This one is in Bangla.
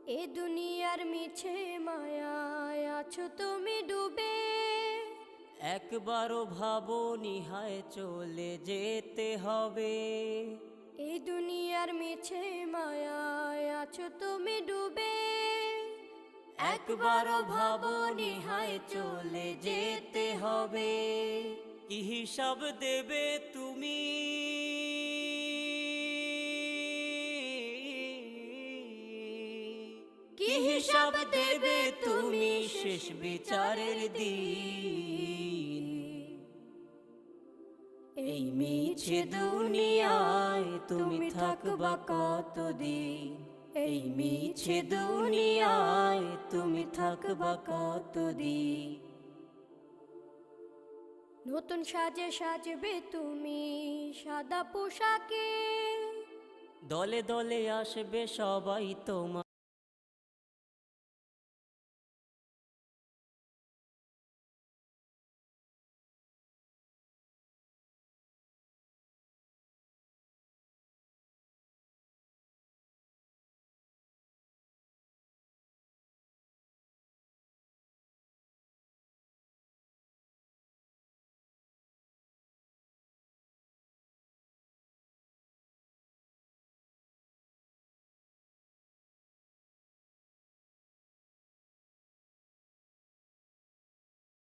এ দুনিয়ার মিছে মায়ায় আছো তুমি ডুবে, একবারও ভাবো নিহায় চলে যেতে হবে। এই দুনিয়ার মিছে মায়ায় আছো তুমি ডুবে, একবারও ভাবো নিহায় চলে যেতে হবে। কি হিসাব দেবে তুমি, কি হিসাব দেবে তুমি শেষ বিচারের দিন। এই মিছে দুনিয়ায় তুমি থাকবা কতদিন, এই মিছে দুনিয়ায় তুমি থাকবা কতদিন। নতুন সাজে সাজবে তুমি সাদা পোশাকে, দলে দলে আসবে সবাই তোমার